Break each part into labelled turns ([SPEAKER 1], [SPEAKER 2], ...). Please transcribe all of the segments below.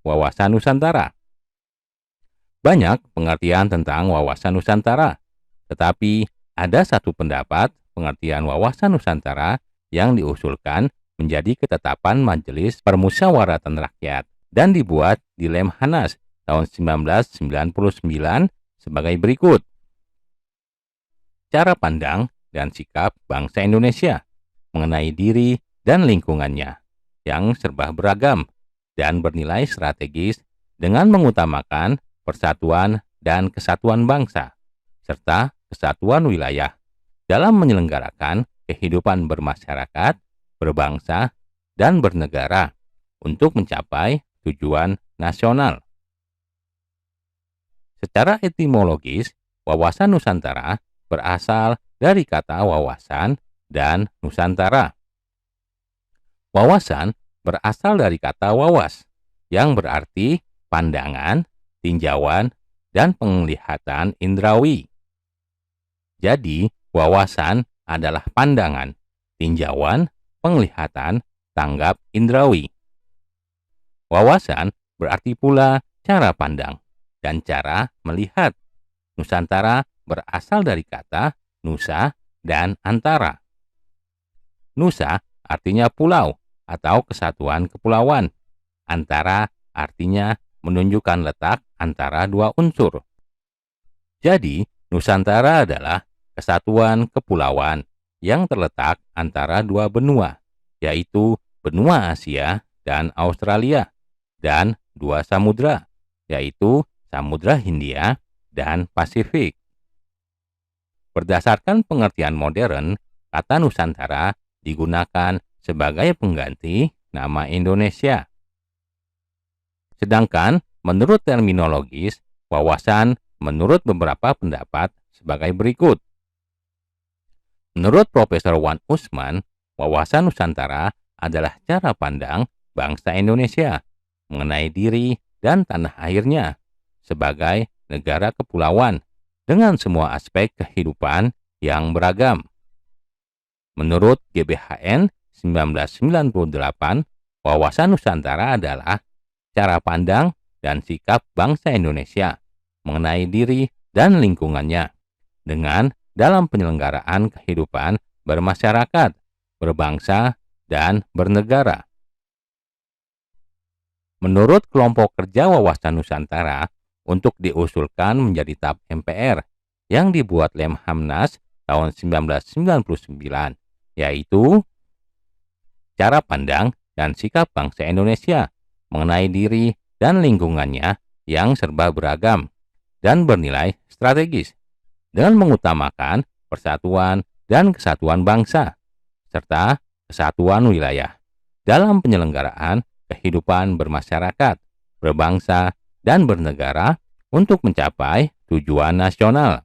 [SPEAKER 1] wawasan Nusantara. Banyak pengertian tentang wawasan Nusantara, tetapi ada satu pendapat pengertian wawasan Nusantara yang diusulkan menjadi ketetapan Majelis Permusyawaratan Rakyat dan dibuat di Lemhanas tahun 1999 sebagai berikut. Cara pandang dan sikap bangsa Indonesia mengenai diri dan lingkungannya yang serba beragam dan bernilai strategis dengan mengutamakan persatuan dan kesatuan bangsa, serta kesatuan wilayah dalam menyelenggarakan kehidupan bermasyarakat, berbangsa, dan bernegara untuk mencapai tujuan nasional. Secara etimologis, wawasan Nusantara berasal dari kata wawasan dan Nusantara. Wawasan berasal dari kata wawas, yang berarti pandangan, tinjauan, dan penglihatan indrawi. Jadi, wawasan adalah pandangan, tinjauan, penglihatan, tanggap indrawi. Wawasan berarti pula cara pandang dan cara melihat. Nusantara berasal dari kata nusa dan antara. Nusa artinya pulau atau kesatuan kepulauan. Antara artinya menunjukkan letak antara dua unsur. Jadi, Nusantara adalah kesatuan kepulauan yang terletak antara dua benua, yaitu benua Asia dan Australia, dan dua samudra, yaitu Samudra Hindia dan Pasifik. Berdasarkan pengertian modern, kata Nusantara digunakan sebagai pengganti nama Indonesia. Sedangkan menurut terminologis, wawasan menurut beberapa pendapat sebagai berikut. Menurut Profesor Wan Usman, wawasan Nusantara adalah cara pandang bangsa Indonesia mengenai diri dan tanah airnya sebagai negara kepulauan dengan semua aspek kehidupan yang beragam. Menurut GBHN 1998, wawasan Nusantara adalah cara pandang dan sikap bangsa Indonesia mengenai diri dan lingkungannya dengan dalam penyelenggaraan kehidupan bermasyarakat, berbangsa, dan bernegara. Menurut kelompok kerja wawasan Nusantara untuk diusulkan menjadi TAP MPR yang dibuat Lemhanas tahun 1999, yaitu cara pandang dan sikap bangsa Indonesia mengenai diri dan lingkungannya yang serba beragam dan bernilai strategis dengan mengutamakan persatuan dan kesatuan bangsa serta kesatuan wilayah dalam penyelenggaraan kehidupan bermasyarakat, berbangsa, dan bernegara untuk mencapai tujuan nasional.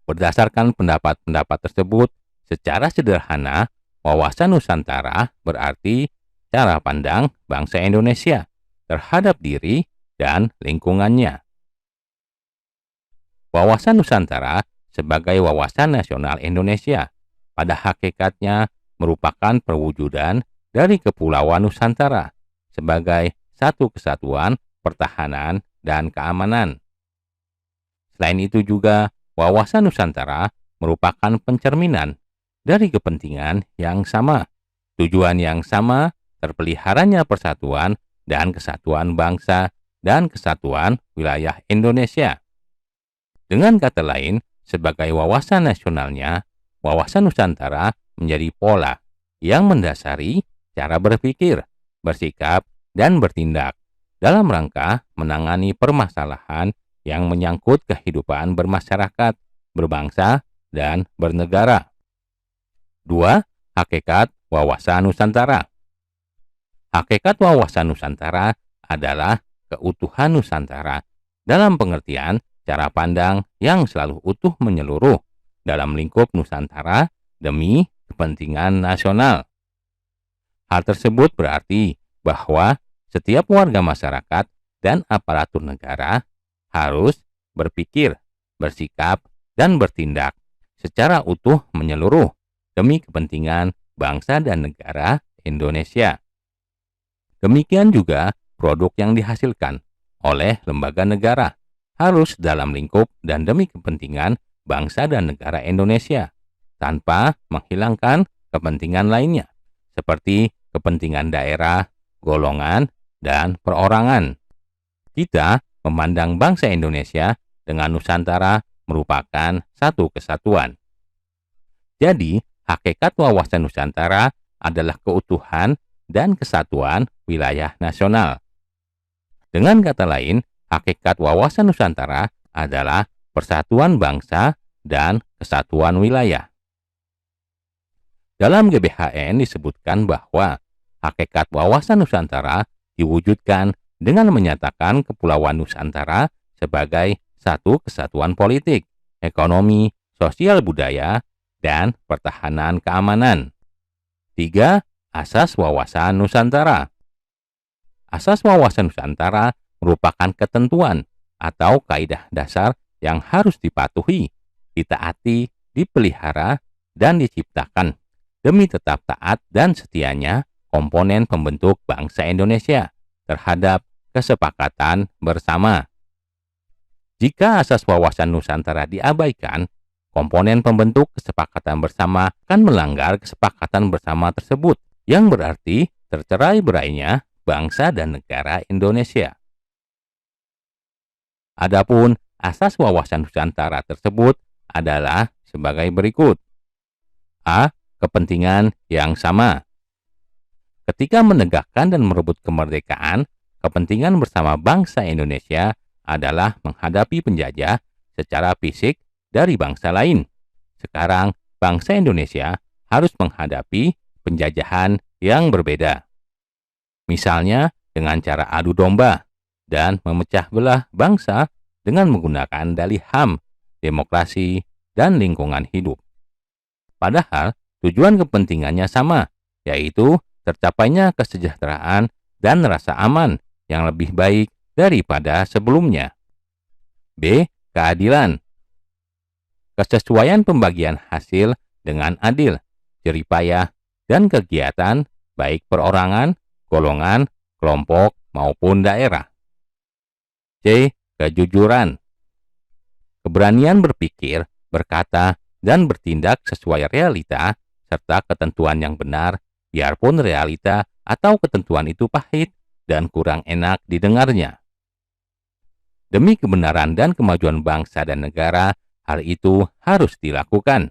[SPEAKER 1] Berdasarkan pendapat-pendapat tersebut, secara sederhana, wawasan Nusantara berarti cara pandang bangsa Indonesia terhadap diri dan lingkungannya. Wawasan Nusantara sebagai wawasan nasional Indonesia pada hakikatnya merupakan perwujudan dari Kepulauan Nusantara sebagai satu kesatuan pertahanan dan keamanan. Selain itu juga, wawasan Nusantara merupakan pencerminan dari kepentingan yang sama, tujuan yang sama, terpeliharanya persatuan dan kesatuan bangsa dan kesatuan wilayah Indonesia. Dengan kata lain, sebagai wawasan nasionalnya, wawasan Nusantara menjadi pola yang mendasari cara berpikir, bersikap, dan bertindak dalam rangka menangani permasalahan yang menyangkut kehidupan bermasyarakat, berbangsa, dan bernegara. 2. Hakikat wawasan Nusantara. Hakikat wawasan Nusantara adalah keutuhan Nusantara dalam pengertian cara pandang yang selalu utuh menyeluruh dalam lingkup Nusantara demi kepentingan nasional. Hal tersebut berarti bahwa setiap warga masyarakat dan aparatur negara harus berpikir, bersikap, dan bertindak secara utuh menyeluruh demi kepentingan bangsa dan negara Indonesia. Demikian juga produk yang dihasilkan oleh lembaga negara harus dalam lingkup dan demi kepentingan bangsa dan negara Indonesia, tanpa menghilangkan kepentingan lainnya, seperti kepentingan daerah, golongan, dan perorangan. Kita memandang bangsa Indonesia dengan Nusantara merupakan satu kesatuan. Jadi, hakikat wawasan Nusantara adalah keutuhan dan kesatuan wilayah nasional. Dengan kata lain, hakikat wawasan Nusantara adalah persatuan bangsa dan kesatuan wilayah. Dalam GBHN disebutkan bahwa hakikat wawasan Nusantara diwujudkan dengan menyatakan Kepulauan Nusantara sebagai satu kesatuan politik, ekonomi, sosial budaya, dan pertahanan keamanan. 3. Asas wawasan Nusantara. Asas wawasan Nusantara merupakan ketentuan atau kaidah dasar yang harus dipatuhi, ditaati, dipelihara, dan diciptakan demi tetap taat dan setianya komponen pembentuk bangsa Indonesia terhadap kesepakatan bersama. Jika asas wawasan Nusantara diabaikan, komponen pembentuk kesepakatan bersama akan melanggar kesepakatan bersama tersebut, yang berarti tercerai-berainya bangsa dan negara Indonesia. Adapun asas wawasan Nusantara tersebut adalah sebagai berikut. A. Kepentingan yang sama. Ketika menegakkan dan merebut kemerdekaan, kepentingan bersama bangsa Indonesia adalah menghadapi penjajah secara fisik dari bangsa lain. Sekarang, bangsa Indonesia harus menghadapi penjajahan yang berbeda. Misalnya dengan cara adu domba dan memecah belah bangsa dengan menggunakan dalih HAM, demokrasi, dan lingkungan hidup. Padahal tujuan kepentingannya sama, yaitu tercapainya kesejahteraan dan rasa aman yang lebih baik daripada sebelumnya. B. Keadilan. Kesesuaian pembagian hasil dengan adil, jeripayah, dan kegiatan baik perorangan, golongan, kelompok, maupun daerah. C. Kejujuran. Keberanian berpikir, berkata, dan bertindak sesuai realita serta ketentuan yang benar, biarpun realita atau ketentuan itu pahit dan kurang enak didengarnya. Demi kebenaran dan kemajuan bangsa dan negara, hal itu harus dilakukan.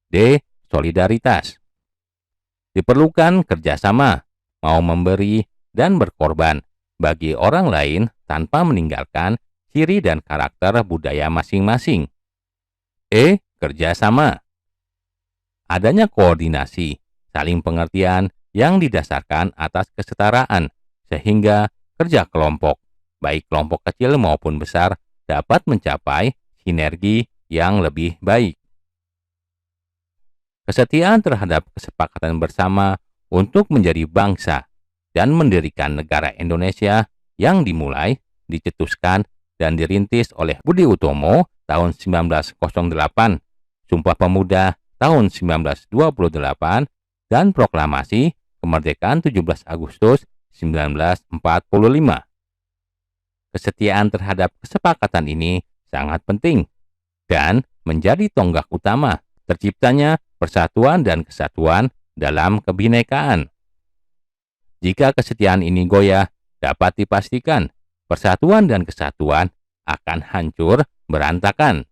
[SPEAKER 1] D. Solidaritas. Diperlukan kerjasama, mau memberi dan berkorban bagi orang lain tanpa meninggalkan ciri dan karakter budaya masing-masing. E. Kerjasama. Adanya koordinasi, saling pengertian yang didasarkan atas kesetaraan, sehingga kerja kelompok, baik kelompok kecil maupun besar, dapat mencapai sinergi yang lebih baik. Kesetiaan terhadap kesepakatan bersama untuk menjadi bangsa dan mendirikan negara Indonesia yang dimulai, dicetuskan, dan dirintis oleh Budi Utomo tahun 1908, Sumpah Pemuda tahun 1928, dan Proklamasi Kemerdekaan 17 Agustus 1945. Kesetiaan terhadap kesepakatan ini sangat penting dan menjadi tonggak utama terciptanya persatuan dan kesatuan dalam kebinekaan. Jika kesetiaan ini goyah, dapat dipastikan persatuan dan kesatuan akan hancur berantakan.